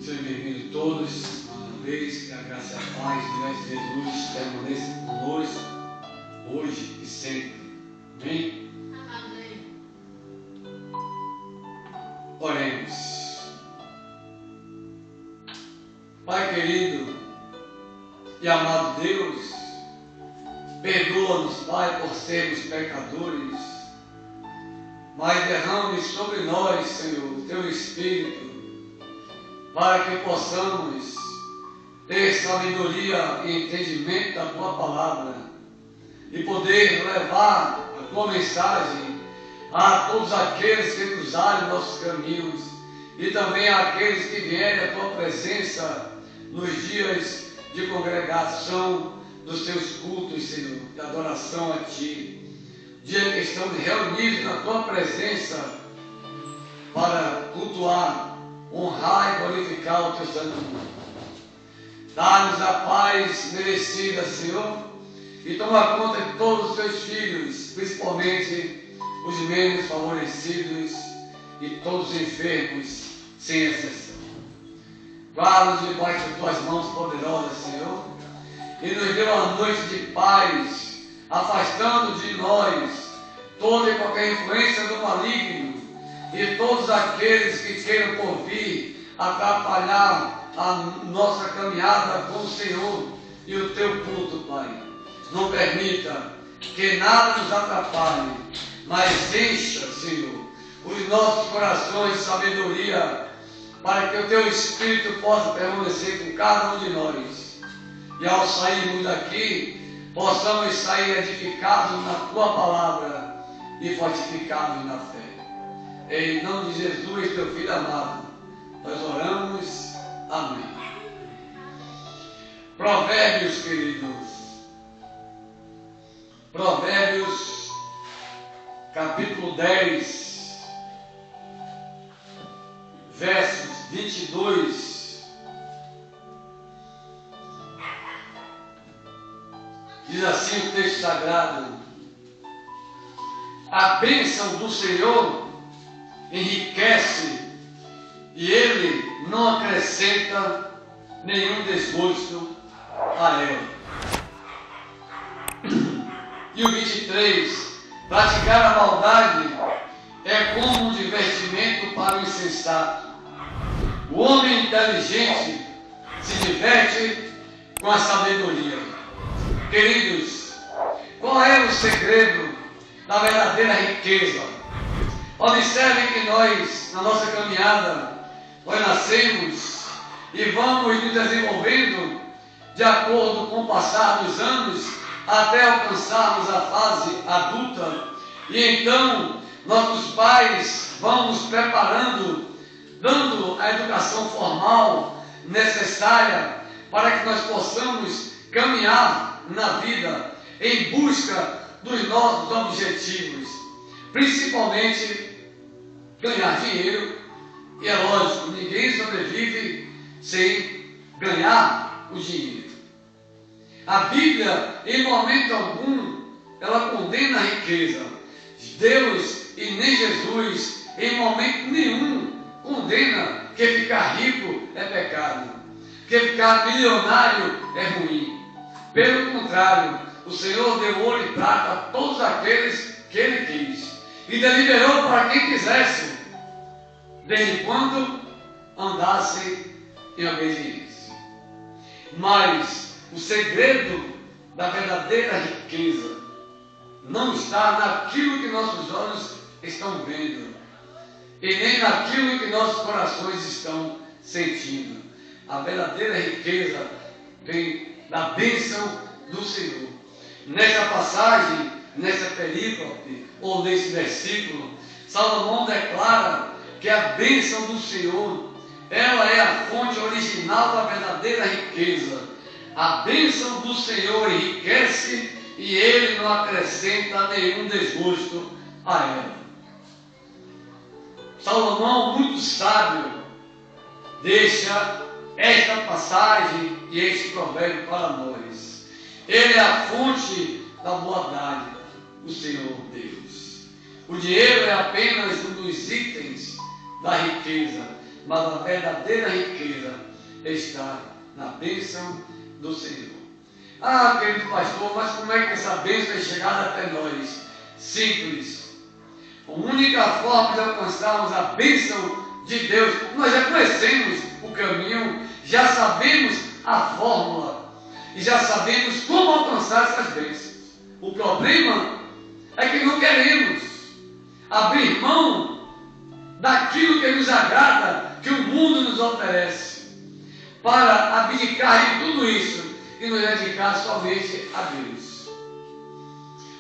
Sejam bem-vindos todos, mais uma vez, que a graça e a paz do Mestre Jesus permaneça conosco, hoje e sempre. Amém? Amém. Oremos. Pai querido e amado Deus, perdoa-nos, Pai, por sermos pecadores, mas derrame sobre nós, Senhor, o Teu Espírito, para que possamos ter sabedoria e entendimento da Tua Palavra e poder levar a Tua mensagem a todos aqueles que cruzarem nossos caminhos e também àqueles que vierem à Tua presença nos dias de congregação dos Teus cultos, Senhor, de adoração a Ti. Dia que estamos reunidos na Tua presença para cultuar, honrar e glorificar o Teu santo nome. Dá-nos a paz merecida, Senhor, e toma conta de todos os Teus filhos, principalmente os menos favorecidos e todos os enfermos, sem exceção. Guarda-nos debaixo de Tuas mãos poderosas, Senhor, e nos dê uma noite de paz, afastando de nós toda e qualquer influência do maligno e todos aqueles que queiram por vir atrapalhar a nossa caminhada com o Senhor e o Teu culto, Pai. Não permita que nada nos atrapalhe, mas encha, Senhor, os nossos corações de sabedoria, para que o Teu Espírito possa permanecer com cada um de nós. E ao sairmos daqui, possamos sair edificados na Tua palavra e fortificados na fé. Em nome de Jesus, Teu Filho amado, nós oramos. Amém. Provérbios, queridos. Provérbios, capítulo 10, versos 22. Diz assim o texto sagrado: a bênção do Senhor enriquece e Ele não acrescenta nenhum desgosto a ela. E o 23: praticar a maldade é como um divertimento para o insensato. O homem inteligente se diverte com a sabedoria. Queridos, qual é o segredo da verdadeira riqueza? Observem que nós, na nossa caminhada, nós nascemos e vamos nos desenvolvendo de acordo com o passar dos anos até alcançarmos a fase adulta. E então, nossos pais vão nos preparando, dando a educação formal necessária para que nós possamos caminhar na vida em busca dos nossos objetivos, principalmente ganhar dinheiro. E é lógico, ninguém sobrevive sem ganhar o dinheiro. A Bíblia, em momento algum, ela condena a riqueza. Deus e nem Jesus, em momento nenhum, condena que ficar rico é pecado, que ficar milionário é ruim. Pelo contrário, o Senhor deu ouro e prata a todos aqueles que Ele quis e deliberou para quem quisesse, desde quando andasse em obediência. Mas o segredo da verdadeira riqueza não está naquilo que nossos olhos estão vendo e nem naquilo que nossos corações estão sentindo. A verdadeira riqueza vem da bênção do Senhor. Nessa passagem, nessa perícope, ou nesse versículo, Salomão declara que a bênção do Senhor, ela é a fonte original da verdadeira riqueza. A bênção do Senhor enriquece e Ele não acrescenta nenhum desgosto a ela. Salomão, muito sábio, deixa esta passagem e este provérbio para nós. Ele é a fonte da bondade, o Senhor Deus. O dinheiro é apenas um dos itens da riqueza, mas a verdadeira riqueza está na bênção do Senhor. Ah, querido pastor, mas como é que essa bênção é chegada até nós? Simples. A única forma de alcançarmos a bênção de Deus, nós já conhecemos o caminho, já sabemos a fórmula e já sabemos como alcançar essas bênçãos. O problema é que não queremos abrir mão daquilo que nos agrada, que o mundo nos oferece, para abdicar de tudo isso e nos dedicar somente a Deus.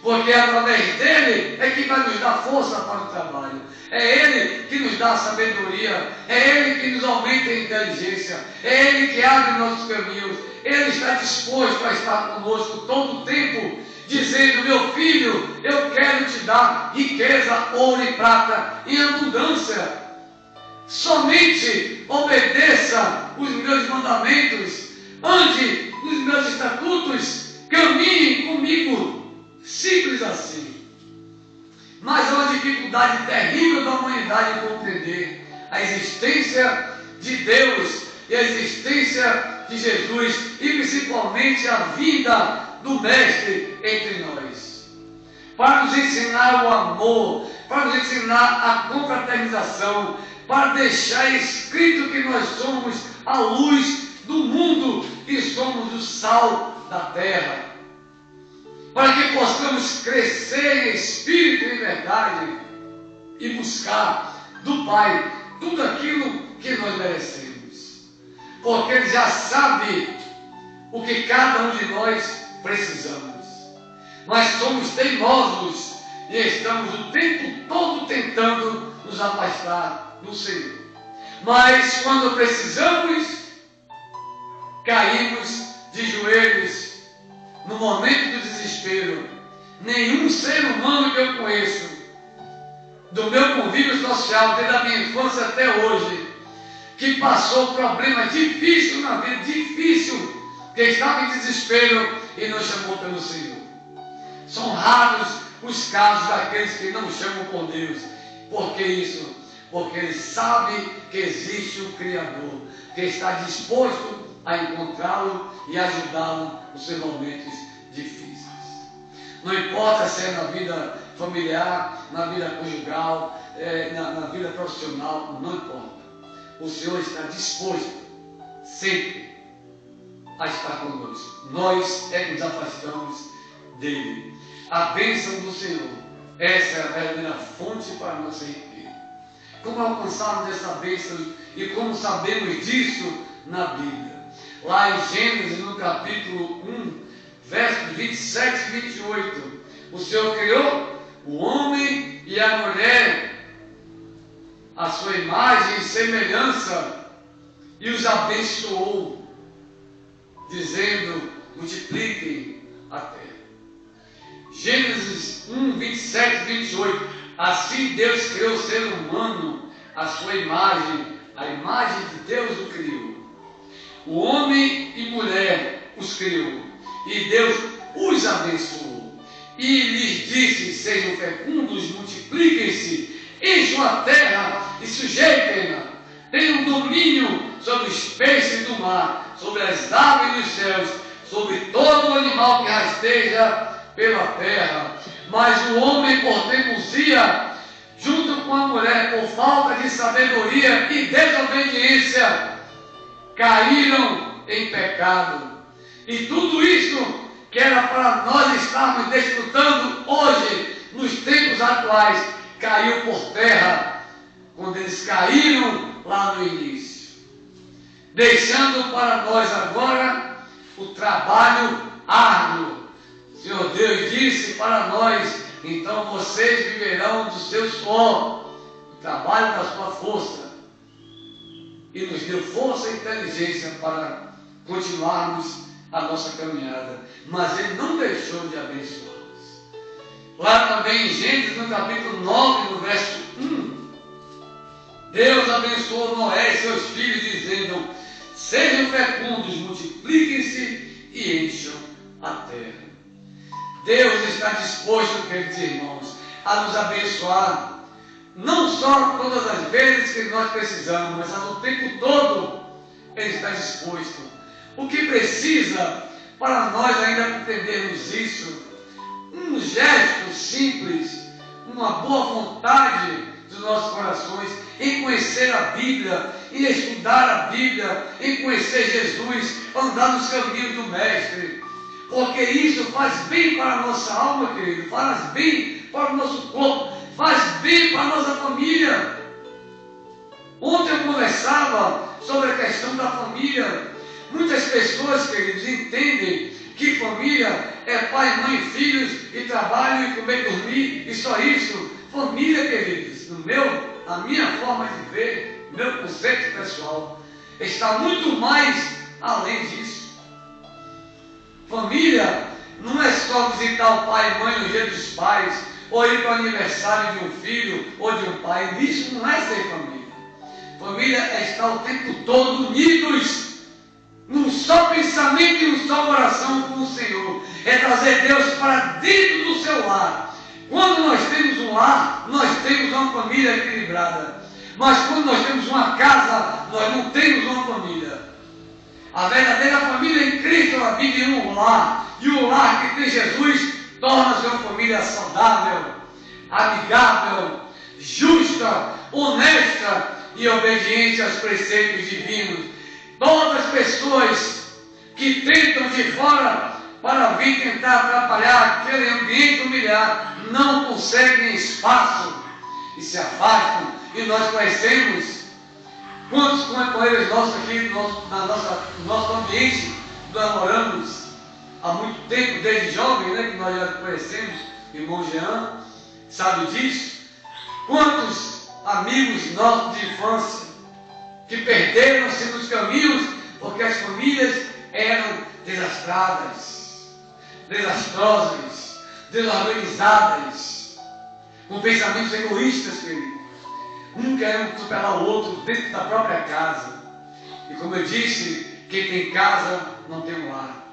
Porque através dele é que vai nos dar força para o trabalho. É ele que nos dá sabedoria. É ele que nos aumenta a inteligência. É ele que abre nossos caminhos. Ele está disposto a estar conosco todo o tempo, dizendo: meu filho, eu quero te dar riqueza, ouro e prata em abundância. Somente obedeça os meus mandamentos, ande nos meus estatutos, caminhe comigo. Simples assim. Mas é uma dificuldade terrível da humanidade compreender a existência de Deus e a existência de Jesus, e principalmente a vida do Mestre entre nós, para nos ensinar o amor, para nos ensinar a confraternização, para deixar escrito que nós somos a luz do mundo e somos o sal da terra, para que possamos crescer em espírito e em verdade e buscar do Pai tudo aquilo que nós merecemos, porque Ele já sabe o que cada um de nós precisamos, mas somos teimosos e estamos o tempo todo tentando nos afastar do Senhor. Mas quando precisamos, caímos de joelhos no momento do desespero. Nenhum ser humano que eu conheço, do meu convívio social, desde a minha infância até hoje, que passou problema difícil na vida, difícil, que estava em desespero e não chamou pelo Senhor. São raros os casos daqueles que não chamam por Deus. Por que isso? Porque eles sabem que existe um Criador, que está disposto a encontrá-lo e ajudá-lo nos seus momentos difíceis. Não importa se é na vida familiar, na vida conjugal, na vida profissional, não importa. O Senhor está disposto sempre a estar conosco. Nós é que nos afastamos dele. A bênção do Senhor, essa é a verdadeira fonte para a nossa riqueza. Como alcançarmos essa bênção e como sabemos disso na Bíblia? Lá em Gênesis, no capítulo 1, versos 27 e 28, o Senhor criou o homem e a mulher, a sua imagem e semelhança, e os abençoou, dizendo: multipliquem a terra. Gênesis 1, 27 e 28. Assim Deus criou o ser humano, a sua imagem, a imagem de Deus o criou. O homem e mulher os criou, e Deus os abençoou, e lhes disse: sejam fecundos, multipliquem-se, encham a terra e sujeitem-na, tenham domínio sobre os peixes do mar, sobre as aves dos céus, sobre todo o animal que rasteja pela terra. Mas o homem, por teimosia, junto com a mulher, por falta de sabedoria e desobediência, caíram em pecado. E tudo isso que era para nós estarmos desfrutando hoje, nos tempos atuais, caiu por terra quando eles caíram lá no início, deixando para nós agora o trabalho árduo. O Senhor Deus disse para nós: então vocês viverão do seu suor, do trabalho da sua força, e nos deu força e inteligência para continuarmos a nossa caminhada, mas Ele não deixou de abençoá-los. Lá também em Gênesis, no capítulo 9, no verso 1, Deus abençoou Noé e seus filhos, dizendo: sejam fecundos, multipliquem-se e encham a terra. Deus está disposto, queridos irmãos, a nos abençoar não só todas as vezes que nós precisamos, mas o tempo todo Ele está disposto. O que precisa para nós ainda entendermos isso? Um gesto simples, uma boa vontade dos nossos corações em conhecer a Bíblia, em estudar a Bíblia, em conhecer Jesus, andar nos caminhos do Mestre. Porque isso faz bem para a nossa alma, querido, faz bem para o nosso corpo, faz bem para a nossa família. Ontem eu conversava sobre a questão da família. Muitas pessoas, queridos, entendem que família é pai, mãe, filhos, e trabalho, e comer, dormir, e só isso. Família, queridos, a minha forma de ver, meu conceito pessoal, está muito mais além disso. Família não é só visitar o pai e mãe no dia dos pais, ou ir para o aniversário de um filho ou de um pai. Isso não é ser família. Família é estar o tempo todo unidos, num só pensamento e num só coração com o Senhor. É trazer Deus para dentro do seu lar. Quando nós temos um lar, nós temos uma família equilibrada. Mas quando nós temos uma casa, nós não temos uma família. A verdadeira família em Cristo, ela vive em um lar. E o lar que tem Jesus torna-se uma família saudável, amigável, justa, honesta e obediente aos preceitos divinos. Todas as pessoas que tentam de fora para vir tentar atrapalhar aquele ambiente humilhar, não conseguem espaço e se afastam. E nós conhecemos quantos companheiros nossos aqui no nosso ambiente nós moramos há muito tempo, desde jovem, né, que nós já conhecemos, irmão Jean, sabe disso? Quantos amigos nossos de infância que perderam-se nos caminhos porque as famílias eram desastradas, desastrosas, desorganizadas, com pensamentos egoístas, querido. Um querendo superar o outro dentro da própria casa. E como eu disse, quem tem casa não tem um lar.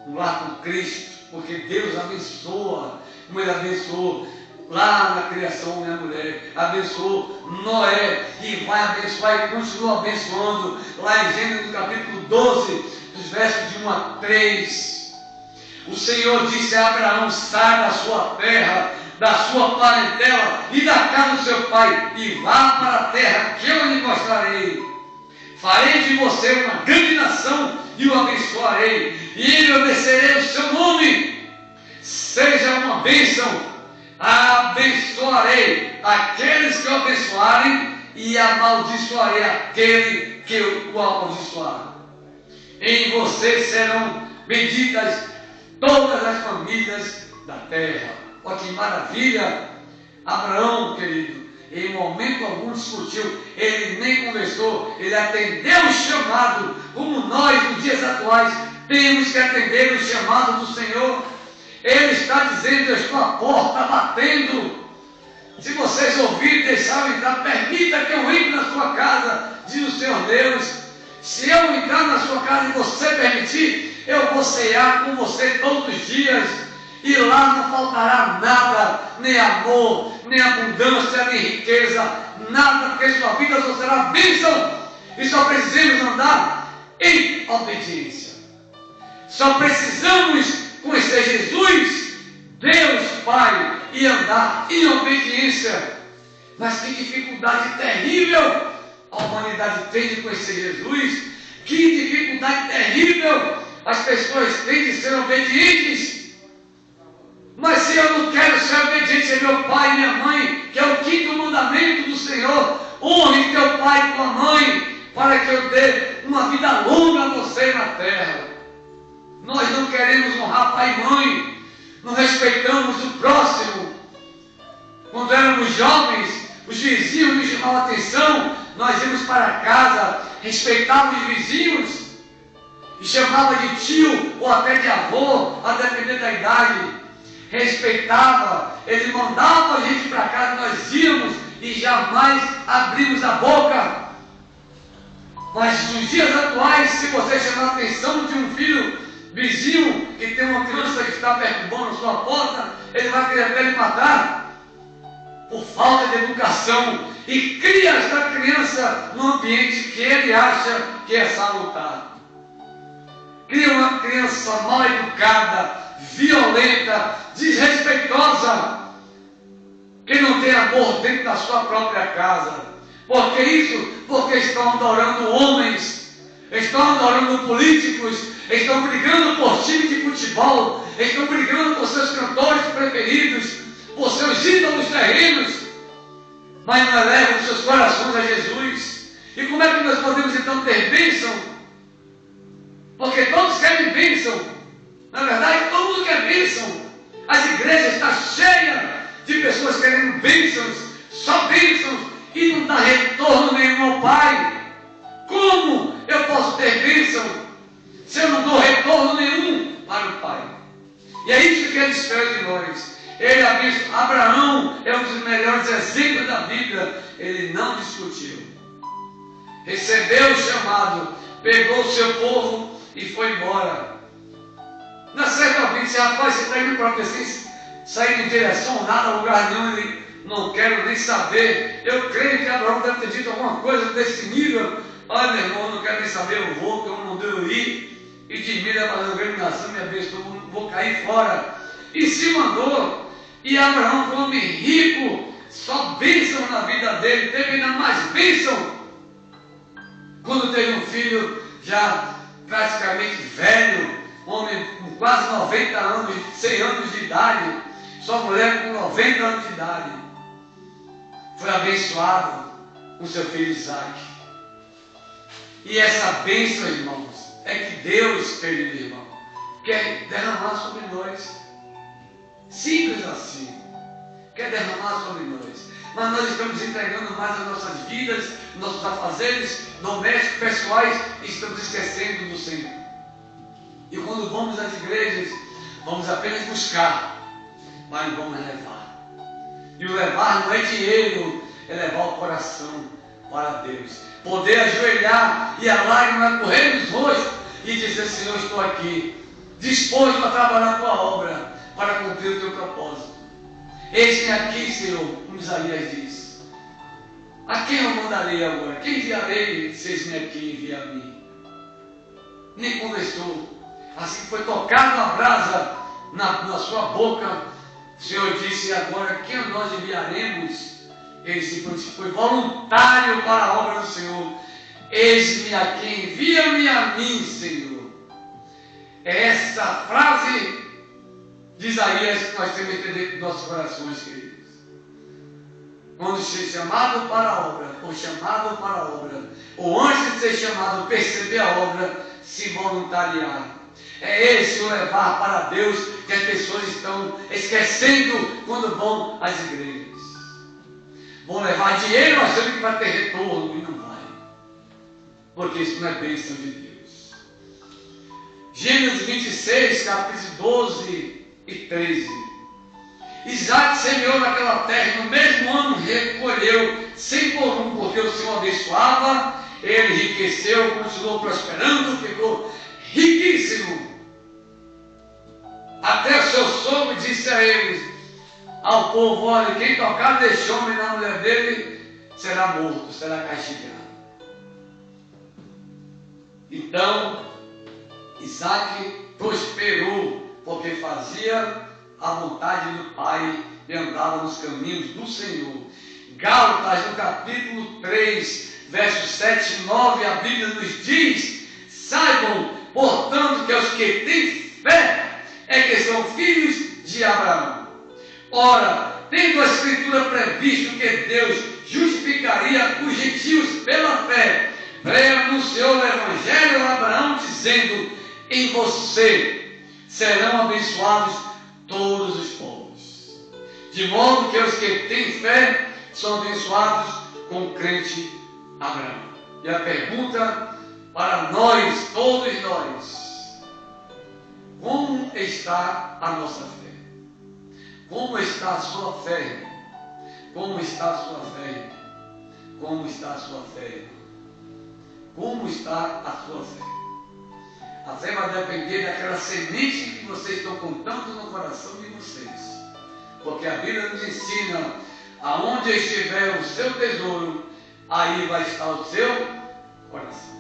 Um lar com Cristo, porque Deus abençoa, como Ele abençoou lá na criação, minha mulher, abençoou Noé e vai abençoar e continua abençoando, lá em Gênesis capítulo 12, dos versos de 1 a 3. O Senhor disse a Abraão: sai da sua terra, da sua parentela e da casa do seu pai, e vá para a terra que eu lhe mostrarei. Farei de você uma grande nação e o abençoarei, e engrandecerei o seu nome. Seja uma bênção. Abençoarei aqueles que o abençoarem e amaldiçoarei aquele que o amaldiçoar. Em você serão benditas todas as famílias da terra. Olha que maravilha! Abraão, querido, em momento algum discutiu, ele nem conversou, ele atendeu o chamado, como nós nos dias atuais temos que atender o chamado do Senhor. Ele está dizendo: eu estou à porta batendo. Se vocês ouvirem, deixarem entrar, permita que eu entre na sua casa, diz o Senhor Deus. Se eu entrar na sua casa e você permitir, eu vou cear com você todos os dias, e lá não faltará nada, nem amor, nem abundância, nem riqueza, nada, porque sua vida só será bênção, e só precisamos andar em obediência. Só precisamos conhecer Jesus, Deus Pai, e andar em obediência. Mas que dificuldade terrível a humanidade tem de conhecer Jesus. Que dificuldade terrível as pessoas têm de ser obedientes. Mas se eu não quero ser obediente a meu pai e minha mãe, que é o 5º mandamento do Senhor: honre teu pai e tua mãe, para que eu dê uma vida longa a você na terra. Nós não queremos honrar pai e mãe, não respeitamos o próximo. Quando éramos jovens, os vizinhos nos chamavam a atenção, nós íamos para casa, respeitávamos os vizinhos, e chamava de tio ou até de avô, a depender da idade. Respeitava, ele mandava a gente para casa, nós íamos e jamais abrimos a boca. Mas nos dias atuais, se você chamar a atenção de um filho vizinho que tem uma criança que está perturbando a sua porta, ele vai querer até lhe matar. por falta de educação, e cria esta criança num ambiente que ele acha que é salutar. Cria uma criança mal educada, violenta, desrespeitosa, que não tem amor dentro da sua própria casa. Por que isso? Porque estão adorando homens, estão adorando políticos, estão brigando por time de futebol, estão brigando por seus cantores preferidos, por seus ídolos terrenos, mas não elevam seus corações a Jesus. E como é que nós podemos então ter bênção? Porque todos querem bênção. Na verdade, todo mundo quer bênção. As igrejas estão cheias de pessoas querendo bênçãos, só bênçãos, e não dá retorno nenhum ao Pai. Como eu posso ter bênção se eu não dou retorno nenhum para o Pai? E é isso que ele espera de nós. Ele abençoou. Abraão é um dos melhores exemplos da Bíblia. Ele não discutiu. Recebeu o chamado, pegou o seu povo e foi embora. Na certa vez, disse: rapaz, você está indo para a sem sair em direção nada, lugar nenhum, ele não quero nem saber. Eu creio que Abraão deve ter dito alguma coisa desse nível. Olha, meu irmão, não quero nem saber, eu vou, que eu não devo ir. E de mim vai fazer uma grande nação, minha besta, eu vou cair fora. E se mandou. E Abraão foi um homem rico, só bênção na vida dele, teve ainda mais bênção quando teve um filho já praticamente velho, homem com quase 90 anos, 100 anos de idade, sua mulher com 90 anos de idade, foi abençoado com seu filho Isaac. E essa bênção, irmãos, é que Deus, querido irmão, quer derramar sobre nós. Simples assim. Quer derramar sobre nós. Mas nós estamos entregando mais as nossas vidas, nossos afazeres domésticos, pessoais, e estamos esquecendo do Senhor. E quando vamos às igrejas, vamos apenas buscar, mas não vamos levar. E o levar não é dinheiro, é levar o coração para Deus. Poder ajoelhar e a lágrima correr nos rostos e dizer: Senhor, estou aqui, disposto a trabalhar a tua obra, para cumprir o teu propósito. Eis-me aqui, Senhor, como Isaías diz. A quem eu mandarei agora? Quem enviarei se eis-me aqui, envia a mim? Nem conversou. Assim que foi tocado a brasa na sua boca, o Senhor disse: agora quem nós enviaremos? Ele simplesmente foi voluntário para a obra do Senhor. Eis-me aqui, envia-me a mim, Senhor. É essa frase de Isaías que nós temos que entender com nossos corações, queridos. Quando ser chamado para a obra, ou chamado para a obra, ou antes de ser chamado, perceber a obra, se voluntariar. É esse o levar para Deus que as pessoas estão esquecendo quando vão às igrejas. Vão levar dinheiro achando que vai ter retorno, e não vai. Porque isso não é bênção de Deus. Gênesis 26, capítulo 12 e 13. Isaac semeou naquela terra e no mesmo ano recolheu 100 por um, porque o Senhor abençoava, ele enriqueceu, continuou prosperando, ficou riquíssimo. Até o seu sogro disse a eles, ao povo: olha, quem tocar deste homem na mulher dele será morto, será castigado. Então Isaac prosperou, porque fazia a vontade do Pai e andava nos caminhos do Senhor. Gálatas, no capítulo 3, versos 7 e 9, a Bíblia nos diz: saibam, portanto, que os que têm fé é que são filhos de Abraão. Ora, tendo a Escritura previsto que Deus justificaria os gentios pela fé, pré-anunciou o Evangelho a Abraão, dizendo: em você serão abençoados todos os povos. De modo que os que têm fé são abençoados com o crente Abraão. E a pergunta para nós, todos nós: como está a nossa fé? Como está a sua fé? Como está a sua fé? Como está a sua fé? Como está a sua fé? A fé vai depender daquela semente que vocês estão contando no coração de vocês. Porque a Bíblia nos ensina: aonde estiver o seu tesouro, aí vai estar o seu coração.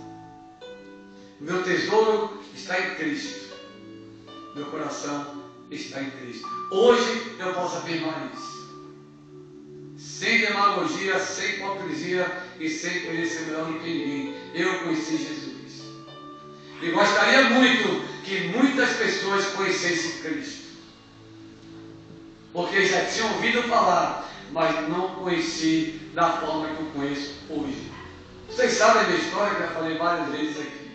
Meu tesouro está em Cristo. Meu coração está em Cristo. Hoje eu posso afirmar isso. Sem demagogia, sem hipocrisia e sem conhecer melhor do que ninguém. Eu conheci Jesus. E gostaria muito que muitas pessoas conhecessem Cristo. Porque já tinham ouvido falar, mas não conheci da forma que eu conheço hoje. Vocês sabem da história que eu já falei várias vezes aqui.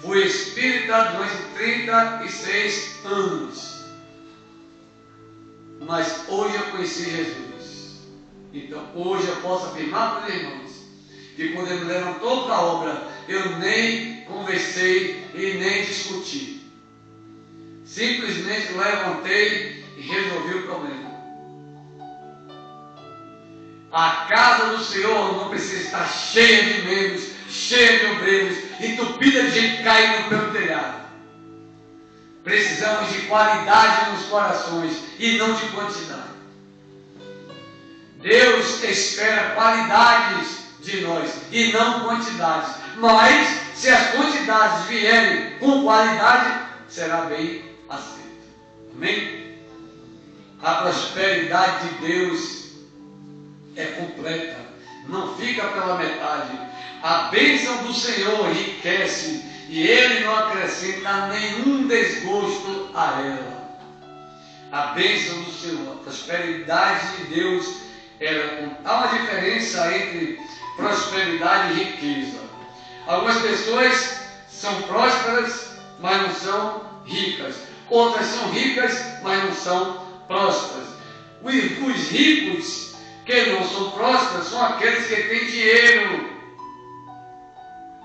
Fui espírita durante 36 anos. Mas hoje eu conheci Jesus. Então hoje eu posso afirmar para os irmãos que quando ele me levantou para a obra, eu nem conversei e nem discuti. Simplesmente levantei e resolvi o problema. A casa do Senhor não precisa estar cheia de membros, cheia de obreiros, entupida de gente caindo pelo telhado. Precisamos de qualidade nos corações e não de quantidade. Deus espera qualidades de nós e não quantidades. Mas se as quantidades vierem com qualidade, será bem aceito. Amém? A prosperidade de Deus é completa, não fica pela metade. A bênção do Senhor enriquece e Ele não acrescenta nenhum desgosto a ela. A bênção do Senhor, a prosperidade de Deus, há uma diferença entre prosperidade e riqueza. Algumas pessoas são prósperas, mas não são ricas. Outras são ricas, mas não são prósperas. Os ricos que não são prósperos são aqueles que têm dinheiro,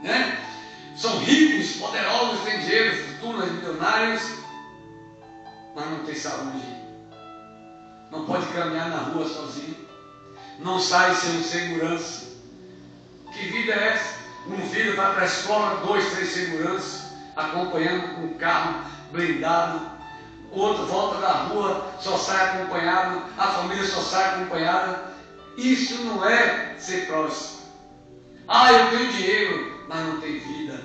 né? São ricos, poderosos, têm dinheiro, fortunas, milionários, mas não têm saúde. Não pode caminhar na rua sozinho. Não sai sem segurança. Que vida é essa? Um filho vai para a escola, 2, 3 seguranças, acompanhando com um carro blindado. O outro volta da rua, só sai acompanhado. A família só sai acompanhada. Isso não é ser próximo. Ah, eu tenho dinheiro, mas não tem vida.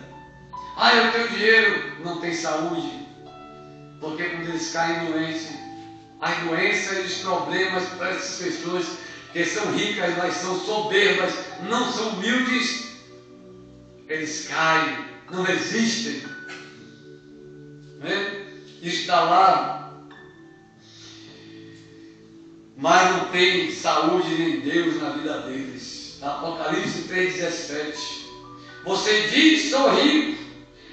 Ah, eu tenho dinheiro, não tem saúde. Porque quando eles caem doentes, as doenças e os problemas para essas pessoas que são ricas, mas são soberbas, não são humildes, eles caem, não resistem. Né? Está lá, mas não tem saúde nem Deus na vida deles. Apocalipse 3,17. Você diz: sou rico,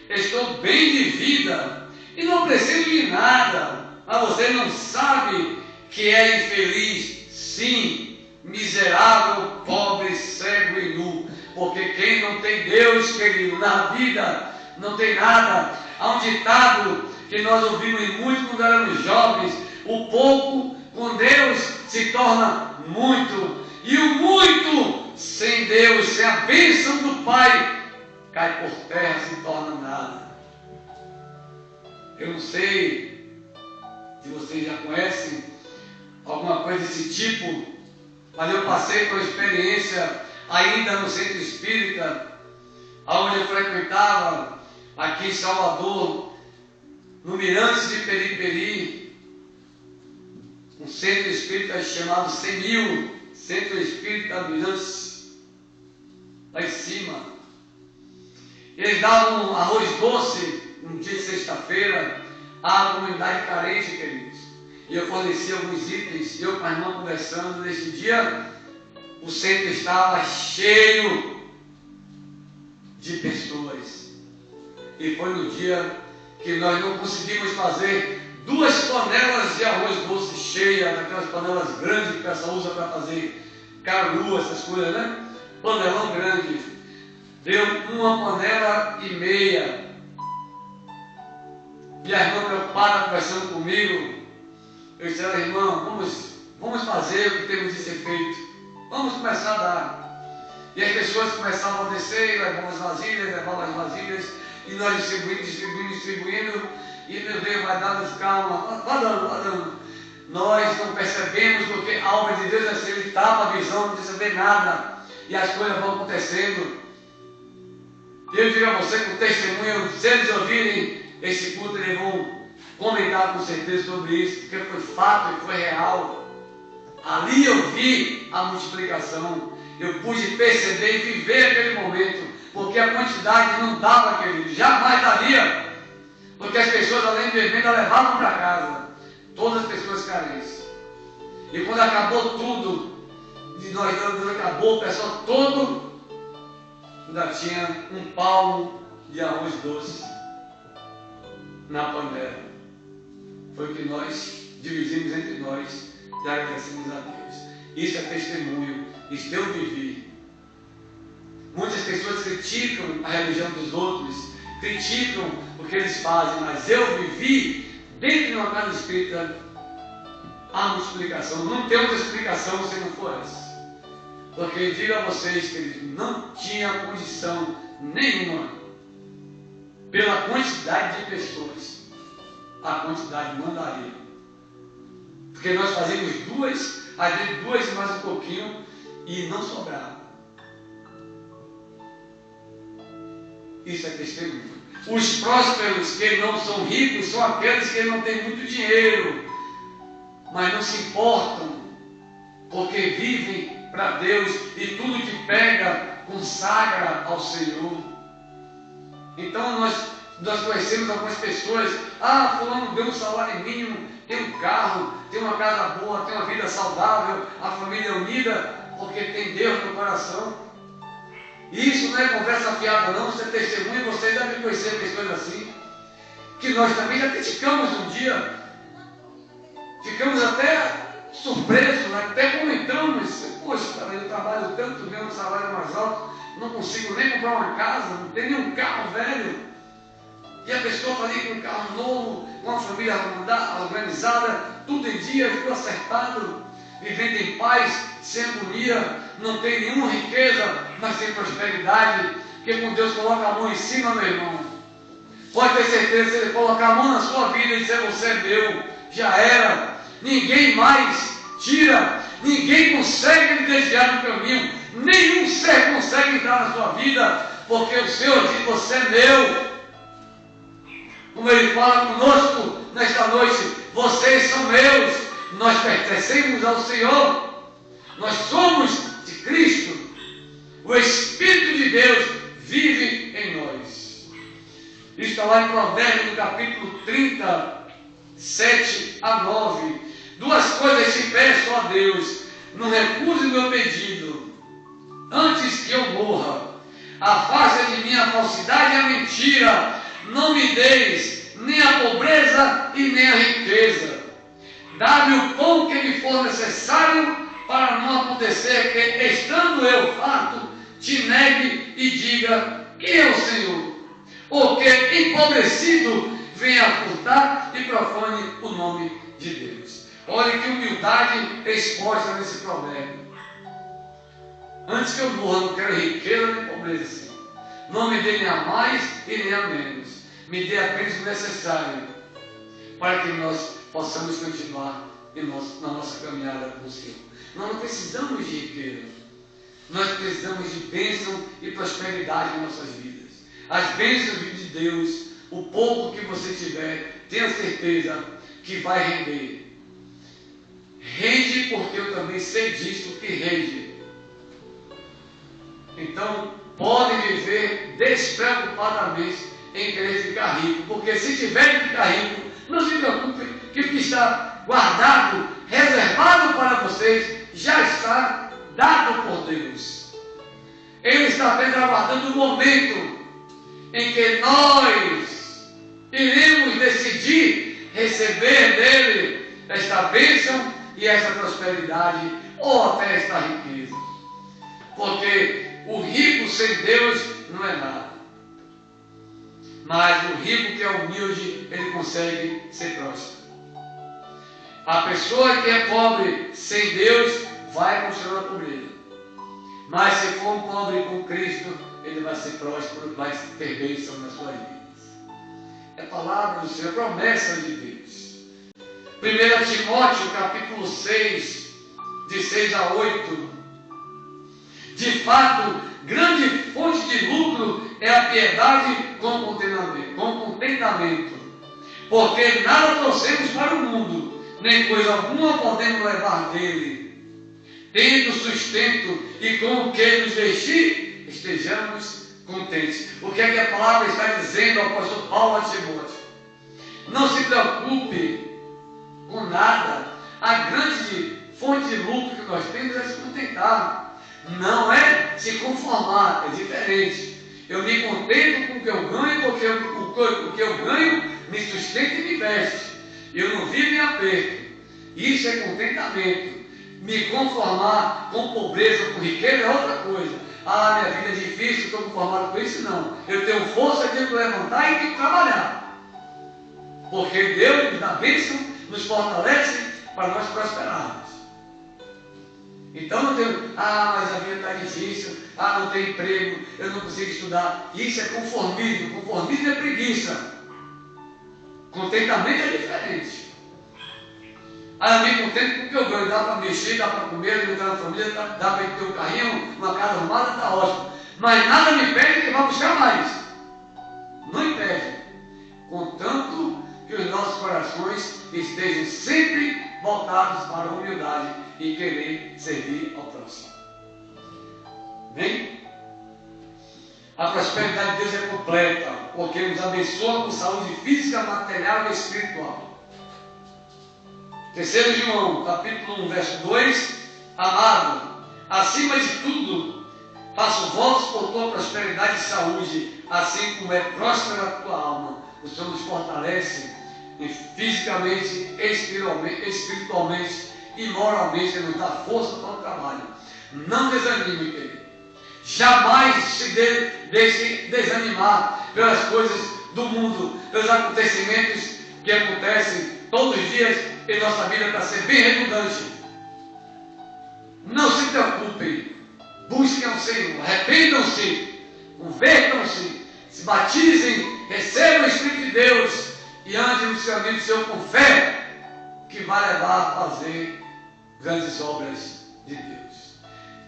estou bem de vida e não preciso de nada, mas você não sabe que é infeliz, sim, miserável, pobre, cego e nu. Porque quem não tem Deus, querido, na vida não tem nada. Há um ditado que nós ouvimos muito quando éramos jovens: o pouco com Deus se torna muito, e o muito sem Deus, sem a bênção do Pai, cai por terra, se torna nada. Eu não sei se vocês já conhecem alguma coisa desse tipo, mas eu passei por uma experiência ainda no centro espírita, onde eu frequentava, aqui em Salvador, no Mirantes de Periperi, um centro espírita chamado Senil, Centro Espírita Mirantes, lá em cima. Eles davam arroz doce, um dia de sexta-feira, à comunidade carente, queridos. E eu forneci alguns itens, eu com a irmã conversando. Nesse dia, o centro estava cheio de pessoas. E foi no dia que nós não conseguimos fazer 2 panelas de arroz doce cheia, daquelas panelas grandes que o pessoal usa para fazer caru, essas coisas, né? Panelão grande. Deu 1,5 panela. E a irmã preocupada, conversando comigo, eu disse: irmã, vamos fazer o que temos de ser feito. Vamos começar a dar. E as pessoas começavam a descer, levavam as vasilhas, e nós distribuindo. E meu Deus, vai dando, calma, vai dando. nós não percebemos porque a obra de Deus é assim, Ele tapa a visão, não precisa ver nada, e as coisas vão acontecendo. Eu digo a você com testemunho, se eles ouvirem esse culto, eles vão comentar com certeza sobre isso, porque foi fato e foi real. Ali eu vi a multiplicação, eu pude perceber e viver aquele momento, porque a quantidade não dava, querido, jamais daria, porque as pessoas, além de beber, levavam para casa, todas as pessoas carentes. E quando acabou tudo, de nós acabou, o pessoal todo ainda tinha um palmo de arroz doce na panela. Foi o que nós dividimos entre nós e agradecemos a Deus. Isso é testemunho, isso eu vivi. Muitas pessoas criticam a religião dos outros, criticam o que eles fazem, mas eu vivi dentro de uma casa espírita a multiplicação. Não tem outra explicação se não for essa. Porque digo a vocês que eles não tinham condição nenhuma, pela quantidade de pessoas, a quantidade mandaria. Porque nós fazíamos duas, às vezes duas e mais um pouquinho, e não sobrava. Isso é testemunho. Os prósperos que não são ricos são aqueles que não têm muito dinheiro, mas não se importam, porque vivem para Deus e tudo que pega consagra ao Senhor. Então nós conhecemos algumas pessoas, fulano deu um salário mínimo, tem um carro, tem uma casa boa, tem uma vida saudável, a família é unida, porque tem Deus no coração. Isso não é conversa fiada não, isso é testemunho, vocês devem conhecer pessoas assim, que nós também já criticamos um dia, ficamos até surpresos, até comentamos, poxa, cara, eu trabalho tanto, ganho um salário mais alto, não consigo nem comprar uma casa, não tenho nenhum carro velho, e a pessoa está ali com um carro novo, com uma família organizada, tudo em dia, tudo acertado, vivendo em paz, sem agonia, não tem nenhuma riqueza, mas tem prosperidade, porque quando Deus coloca a mão em cima, meu irmão, pode ter certeza, se Ele colocar a mão na sua vida e dizer, você é meu, já era, ninguém mais tira, ninguém consegue me desviar do caminho, nenhum ser consegue entrar na sua vida, porque o Senhor diz, você é meu. Como Ele fala conosco nesta noite, vocês são meus, nós pertencemos ao Senhor, nós somos de Cristo, o Espírito de Deus vive em nós. Isso está lá em Provérbios, no capítulo 30, 7 a 9. Duas coisas te peço, ó Deus, não recuse o meu pedido, antes que eu morra. Afasta de mim a falsidade e a mentira, não me deis nem a pobreza e nem a riqueza. Dá-me o pão que me for necessário, para não acontecer que, estando eu farto, te negue e diga, quem é o Senhor? Ou que, empobrecido, venha a furtar e profane o nome de Deus. Olha que humildade exposta nesse provérbio. Antes que eu morra, não quero riqueza nem pobreza, Senhor. Não me dê nem a mais e nem a menos. Me dê apenas o necessário para que nós possamos continuar na nossa caminhada com o Senhor. Nós não precisamos de riqueza. Nós precisamos de bênção e prosperidade em nossas vidas. As bênçãos de Deus, o pouco que você tiver, tenha certeza que vai render. Rende porque eu também sei disso que rende. Então, podem viver despreocupadamente em querer ficar rico, porque se tiverem que ficar rico, não se preocupe, que o que está guardado, reservado para vocês, já está dado por Deus. Ele está apenas aguardando o momento em que nós iremos decidir receber dele esta bênção e esta prosperidade, ou até esta riqueza. Porque o rico sem Deus não é nada. Mas o rico que é humilde, ele consegue ser próspero. A pessoa que é pobre sem Deus vai continuar na pobreza. Mas se for um pobre com Cristo, ele vai ser próspero, vai ter bênção nas suas vidas. É palavra do Senhor, promessa de Deus. 1 Timóteo, capítulo 6, de 6 a 8. De fato, grande fonte de lucro é a piedade com contentamento. Porque nada trouxemos para o mundo, nem coisa alguma podemos levar dele. Tendo sustento e com o que nos vestir, estejamos contentes. O que é que a palavra está dizendo ao apóstolo Paulo a Timóteo? Não se preocupe com nada. A grande fonte de lucro que nós temos é se contentar. Não é se conformar, é diferente. Eu me contento com o que eu ganho, porque o que eu ganho me sustenta e me veste. Eu não vivo em aperto. Isso é contentamento. Me conformar com pobreza, com riqueza é outra coisa. Ah, minha vida é difícil, estou conformado com isso, não. Eu tenho força, eu tenho que levantar e tenho que trabalhar. Porque Deus nos dá bênção, nos fortalece para nós prosperarmos. Então não tenho, mas a vida está difícil, não tem emprego, eu não consigo estudar. Isso é conformismo. Conformismo é preguiça. Contentamento é diferente. Eu me contento com o que eu ganho, dá para mexer, dá para comer, ajudar na família, dá para ter um carrinho, uma casa arrumada, está ótimo. Mas nada me impede que vá buscar mais. Não impede. Contanto que os nossos corações estejam sempre voltados para a humildade e querer servir ao próximo. Bem? A prosperidade de Deus é completa, porque nos abençoa com saúde física, material e espiritual. 3 João, capítulo 1, verso 2. Amado, acima de tudo, faço votos por tua prosperidade e saúde, assim como é próspera a tua alma. O Senhor nos fortalece fisicamente, espiritualmente e moralmente, Ele nos dá força para o trabalho. Não desanime, querido. Jamais se deixe desanimar pelas coisas do mundo, pelos acontecimentos que acontecem todos os dias em nossa vida, para ser bem redundante. Não se preocupem, busquem ao Senhor, arrependam-se, convertam-se, se batizem, recebam o Espírito de Deus e andem no caminho do Senhor com fé, que vai levar a fazer grandes obras de Deus.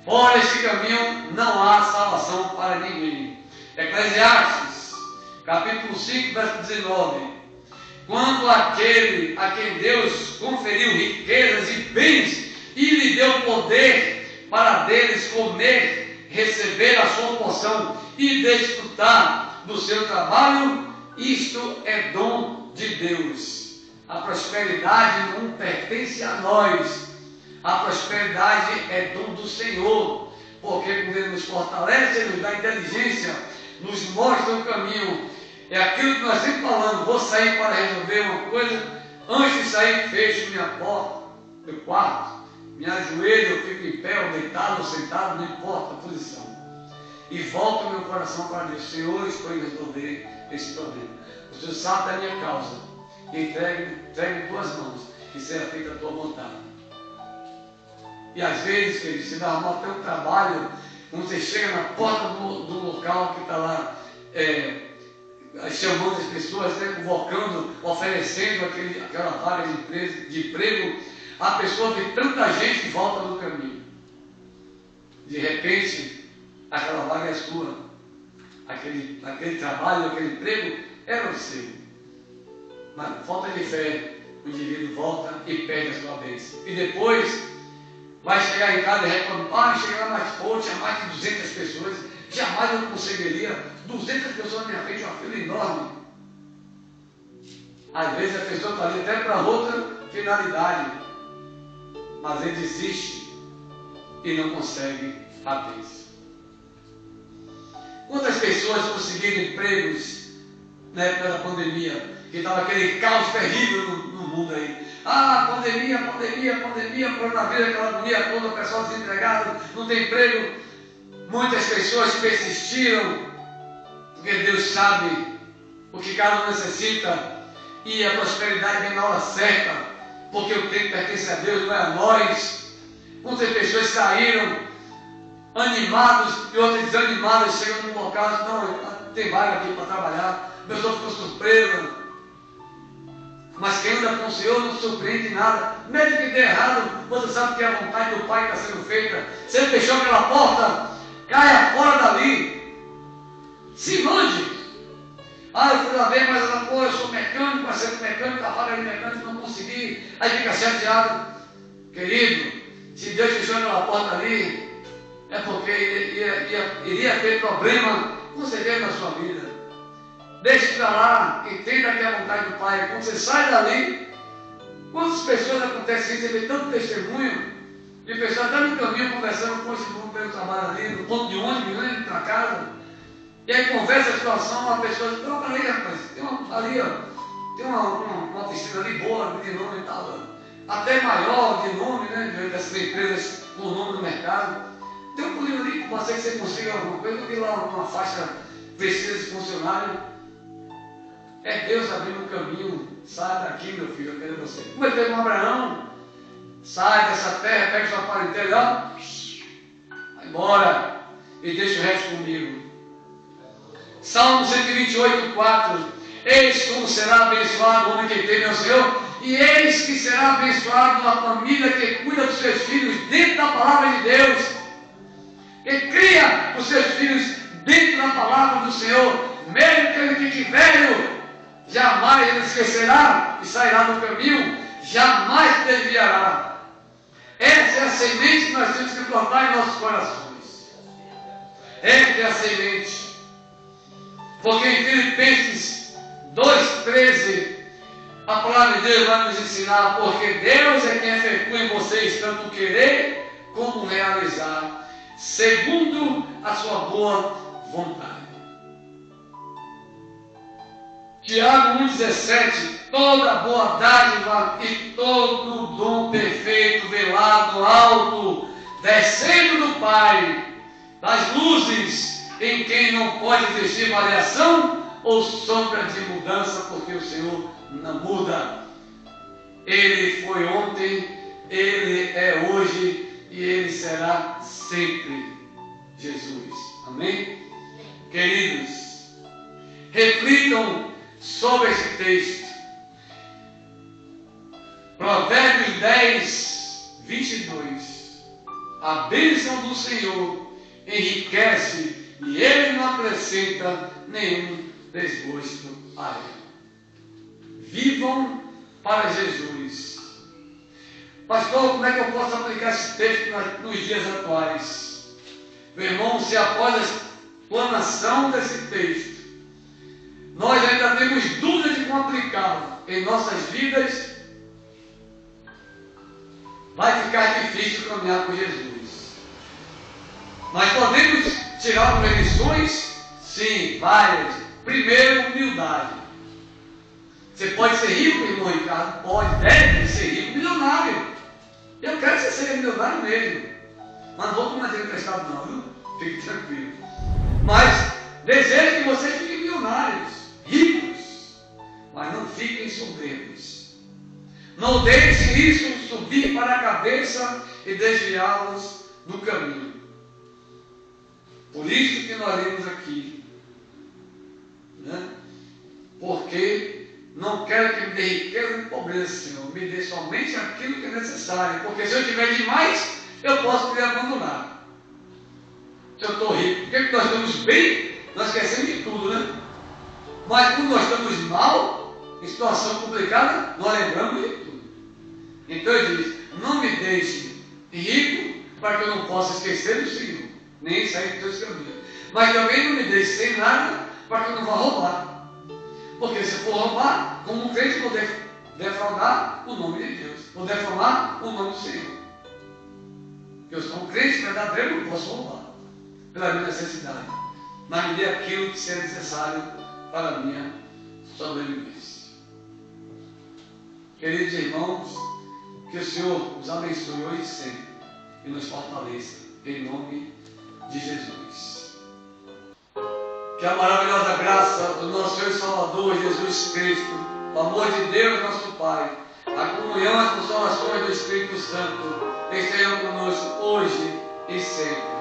Fora esse caminho não há salvação para ninguém. Eclesiastes, capítulo 5, verso 19. Quando aquele a quem Deus conferiu riquezas e bens e lhe deu poder para deles comer, receber a sua porção e desfrutar do seu trabalho, isto é dom de Deus. A prosperidade não pertence a nós. A prosperidade é dom do Senhor, porque quando Ele nos fortalece, Ele nos dá inteligência, nos mostra o caminho. É aquilo que nós sempre falamos: vou sair para resolver uma coisa, antes de sair, fecho minha porta, meu quarto, me ajoelho, eu fico em pé, ou deitado, ou sentado, não importa a posição. E volto meu coração para Deus: Senhor, estou em resolver esse problema. O Senhor sabe da minha causa. Entregue em tuas mãos, que seja feita a tua vontade. E às vezes, querido, você vai arrumar o teu trabalho, quando você chega na porta do local que está lá, chamando as pessoas, convocando, oferecendo aquela vaga de emprego, a pessoa vê tanta gente que volta no caminho. De repente, aquela vaga é sua. Aquele trabalho, aquele emprego era o seu. Mas falta de fé, o indivíduo volta e perde a sua bênção. E depois vai chegar em casa e reclamar: chegar mais forte, tinha mais de 200 pessoas, jamais eu conseguiria. 200 pessoas na minha frente, uma fila enorme. Às vezes a pessoa está ali até para outra finalidade, mas ele desiste e não consegue a bênção. Quantas pessoas conseguiram empregos na época da pandemia, que estava aquele caos terrível no mundo aí? Pandemia, coronavírus, aquela agonia toda, o pessoal desempregado, não tem emprego. Muitas pessoas persistiram, porque Deus sabe o que cada um necessita, e a prosperidade vem na hora certa, porque o tempo pertence a Deus, não é a nós. Muitas pessoas saíram animados e outras desanimadas, chegam num local e dizem: não tem vaga aqui para trabalhar. A pessoa ficou surpresa. Mas quem anda com o Senhor não surpreende nada. Mesmo que dê errado, você sabe que a vontade do Pai está sendo feita. Se ele fechou aquela porta, caia fora dali. Se mande. Ah, eu fui lá ver, mas ela, pô, eu sou mecânico, mas ser mecânico, a falha de mecânico, não consegui. Aí fica chateado. Querido, se Deus fechou aquela porta ali, é porque iria ter problema com certeza na sua vida. Deixe para lá, entenda que é a vontade do Pai. Quando você sai dali, quantas pessoas acontecem isso? Você vê tanto testemunho de pessoas até no caminho conversando com esse mundo pelo trabalho ali, no ponto de ônibus, indo para casa. E aí conversa a situação, uma pessoa diz, não, ali, rapaz, tem uma, ali, ó, tem uma piscina ali boa, de nome e tal, até maior de nome, né, dessas empresas com o nome do mercado. Tem um pulinho ali, pode ser que você consiga alguma coisa, eu vi lá uma faixa precisa de funcionário. É Deus abrindo um caminho, sai daqui, meu filho, eu quero você. Como ele fez com Abraão, sai dessa terra, pega sua parentela, vai embora e deixa o resto comigo. Salmo 128, 4. Eis como será abençoado o homem que teme ao Senhor, e eis que será abençoado a família que cuida dos seus filhos dentro da palavra de Deus, que cria os seus filhos dentro da palavra do Senhor, mesmo que ele fique velho, jamais ele esquecerá e sairá do caminho, jamais desviará. Essa é a semente que nós temos que plantar em nossos corações. Essa é a semente. Porque em Filipenses 2,13, a palavra de Deus vai nos ensinar, porque Deus é quem efetua em vocês tanto querer como realizar, segundo a sua boa vontade. Tiago 1,17, toda boa dádiva e todo dom perfeito, velado, alto, descendo do Pai, das luzes, em quem não pode existir variação ou sombra de mudança, porque o Senhor não muda. Ele foi ontem, Ele é hoje e Ele será sempre Jesus. Amém? Queridos, reflitam sobre esse texto. Provérbios 10, 22. A bênção do Senhor enriquece e Ele não acrescenta nenhum desgosto a ele. Vivam para Jesus. Pastor, como é que eu posso aplicar esse texto nos dias atuais? Meu irmão, se após a explanação desse texto, nós ainda temos dúvida de como aplicá-lo em nossas vidas, vai ficar difícil caminhar com Jesus. Nós podemos tirar algumas lições? Sim, várias. Primeiro, humildade. Você pode ser rico, irmão Ricardo? Pode, deve ser rico, milionário. Eu quero que você seja milionário mesmo. Mas não vou tomar dinheiro emprestado não, viu? Fique tranquilo. Mas desejo que vocês fiquem milionários, ricos, mas não fiquem soberbos. Não deixem isso subir para a cabeça e desviá-los do caminho. Por isso que nós lemos aqui, né? Porque não quero que me dê riqueza nem pobreza, Senhor. Me dê somente aquilo que é necessário. Porque se eu tiver demais, eu posso me abandonar. Se eu estou rico, porque nós estamos bem, nós esquecemos de tudo, né? Mas quando nós estamos mal, em situação complicada, nós lembramos de tudo. Então ele diz, não me deixe rico para que eu não possa esquecer do Senhor, nem sair dos teus caminhos. Mas também não me deixe sem nada para que eu não vá roubar. Porque se for roubar, como um crente, vou defraudar o nome de Deus, vou defamar o nome do Senhor. Eu sou um crente verdadeiro, não posso roubar, pela minha necessidade, mas me dê aquilo que seja necessário para a minha sobrevivência. Queridos irmãos, que o Senhor os abençoe hoje e sempre e nos fortaleça, em nome de Jesus. Que a maravilhosa graça do nosso Senhor e Salvador Jesus Cristo, o amor de Deus nosso Pai, a comunhão e as consolações do Espírito Santo estejam conosco hoje e sempre.